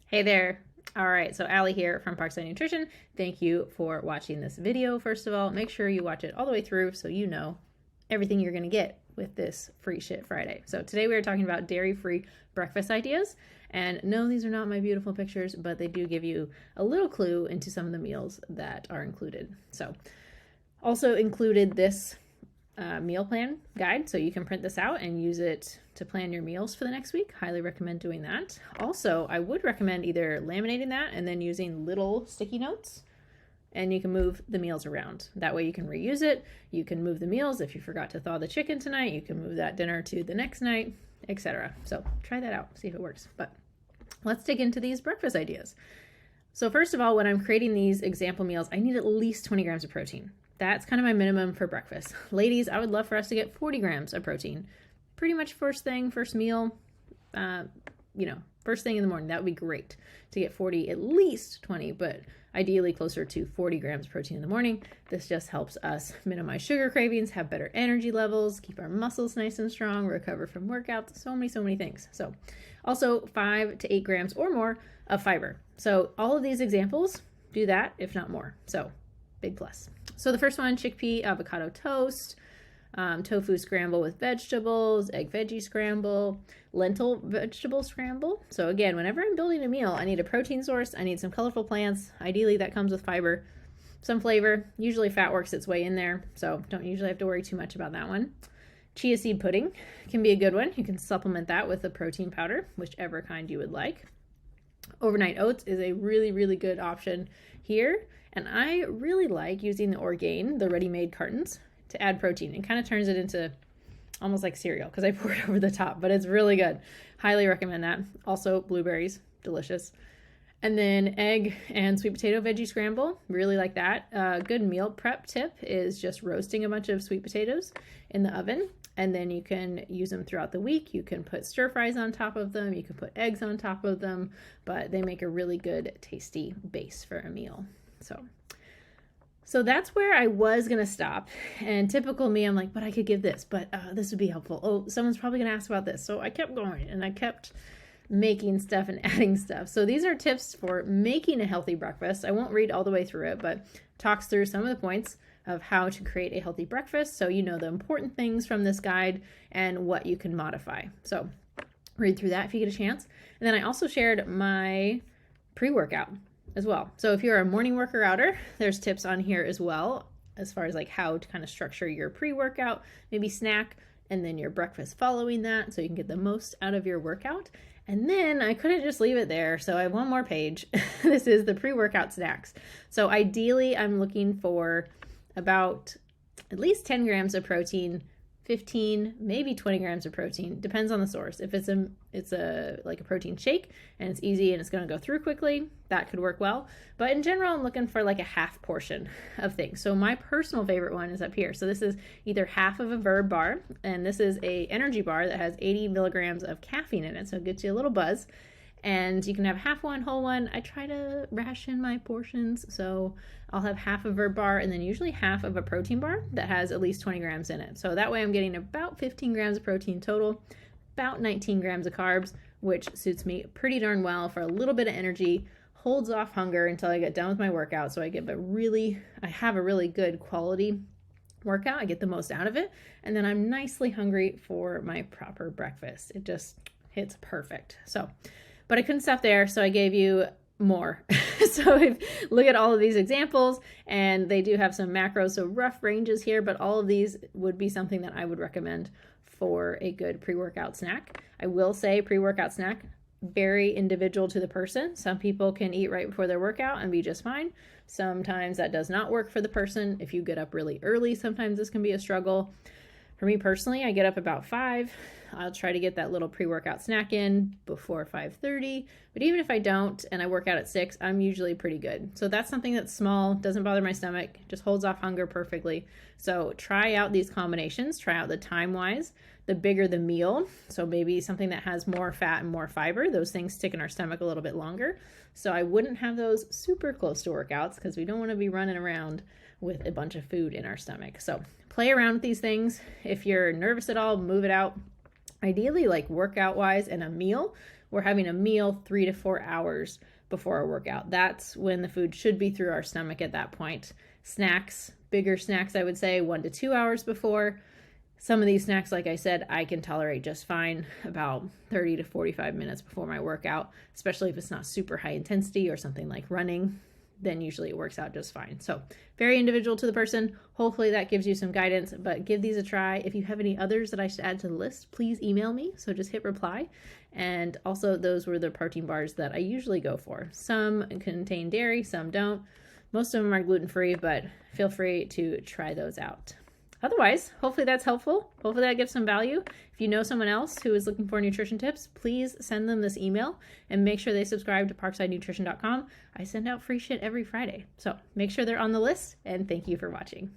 Hey there. All right, so Allie here from Parkside Nutrition. Thank you for watching this video. First of all, make sure you watch it all the way through so you know everything you're going to get with this Free Shit Friday. So today we are talking about dairy-free breakfast ideas. And no, these are not my beautiful pictures, but they do give you a little clue into some of the meals that are included. So also included this meal plan guide, so you can print this out and use it to plan your meals for the next week. Highly recommend doing that. Also, I would recommend either laminating that and then using little sticky notes, and you can move the meals around. That way you can reuse it. You can move the meals. If you forgot to thaw the chicken tonight, you can move that dinner to the next night, etc. So try that out, see if it works. But let's dig into these breakfast ideas. So first of all, when I'm creating these example meals, I need at least 20 grams of protein. That's kind of my minimum for breakfast. Ladies, I would love for us to get 40 grams of protein. Pretty much first thing, first meal, first thing in the morning. That would be great to get 40, at least 20, but ideally closer to 40 grams of protein in the morning. This just helps us minimize sugar cravings, have better energy levels, keep our muscles nice and strong, recover from workouts, so many things. So also 5 to 8 grams or more of fiber. So all of these examples do that, if not more. So big plus. So the first one, chickpea avocado toast, tofu scramble with vegetables, egg veggie scramble, lentil vegetable scramble. So again, whenever I'm building a meal, I need a protein source. I need some colorful plants. Ideally, that comes with fiber, some flavor. Usually fat works its way in there, so don't usually have to worry too much about that one. Chia seed pudding can be a good one. You can supplement that with a protein powder, whichever kind you would like. Overnight oats is a really good option here. And I really like using the Orgain, the ready-made cartons, to add protein. It kind of turns it into almost like cereal because I pour it over the top, but it's really good. Highly recommend that. Also, blueberries, delicious. And then egg and sweet potato veggie scramble, really like that. Good meal prep tip is just roasting a bunch of sweet potatoes in the oven, and then you can use them throughout the week. You can put stir fries on top of them. You can put eggs on top of them, but they make a really good, tasty base for a meal. So that's where I was going to stop. And typical me, I'm like, but I could give this, but this would be helpful. Oh, someone's probably going to ask about this. So I kept going and I kept making stuff and adding stuff. So these are tips for making a healthy breakfast. I won't read all the way through it, but talks through some of the points of how to create a healthy breakfast. So you know the important things from this guide and what you can modify. So read through that if you get a chance. And then I also shared my pre-workout as well. So if you're a morning worker-outer, there's tips on here as well, as far as like how to kind of structure your pre-workout, maybe snack, and then your breakfast following that, so you can get the most out of your workout. And then I couldn't just leave it there, so I have one more page. This is the pre-workout snacks. So ideally, I'm looking for about at least 10 grams of protein, 15, maybe 20 grams of protein, depends on the source. If it's a like a protein shake and it's easy and it's going to go through quickly, that could work well. But in general, I'm looking for like a half portion of things. So my personal favorite one is up here. So this is either half of a Verb bar, and this is a energy bar that has 80 milligrams of caffeine in it. So it gets you a little buzz. And you can have half one, whole one. I try to ration my portions, so I'll have half a Verb bar and then usually half of a protein bar that has at least 20 grams in it. So that way I'm getting about 15 grams of protein total, about 19 grams of carbs, which suits me pretty darn well for a little bit of energy, holds off hunger until I get done with my workout. So I have a really good quality workout. I get the most out of it. And then I'm nicely hungry for my proper breakfast. It just hits perfect. But I couldn't stop there, so I gave you more. So look at all of these examples, and they do have some macros, so rough ranges here, but all of these would be something that I would recommend for a good pre-workout snack. I will say pre-workout snack, very individual to the person. Some people can eat right before their workout and be just fine. Sometimes that does not work for the person. If you get up really early, sometimes this can be a struggle. For me personally, I get up about 5. I'll try to get that little pre-workout snack in before 5:30. But even if I don't and I work out at 6, I'm usually pretty good. So that's something that's small, doesn't bother my stomach, just holds off hunger perfectly. So try out these combinations. Try out the time-wise. The bigger the meal, so maybe something that has more fat and more fiber, those things stick in our stomach a little bit longer. So I wouldn't have those super close to workouts because we don't want to be running around with a bunch of food in our stomach. So play around with these things. If you're nervous at all, move it out. Ideally, like workout wise and a meal we're having a meal 3 to 4 hours before our workout. That's when the food should be through our stomach at that point. Snacks, bigger snacks, I would say 1 to 2 hours before. Some of these snacks, like I said, I can tolerate just fine about 30 to 45 minutes before my workout, especially if it's not super high intensity or something like running, then usually it works out just fine. So very individual to the person. Hopefully that gives you some guidance, but give these a try. If you have any others that I should add to the list, please email me. So just hit reply. And also those were the protein bars that I usually go for. Some contain dairy, some don't. Most of them are gluten-free, but feel free to try those out. Otherwise, hopefully that's helpful. Hopefully that gives some value. If you know someone else who is looking for nutrition tips, please send them this email and make sure they subscribe to parksidenutrition.com. I send out free shit every Friday. So make sure they're on the list, and thank you for watching.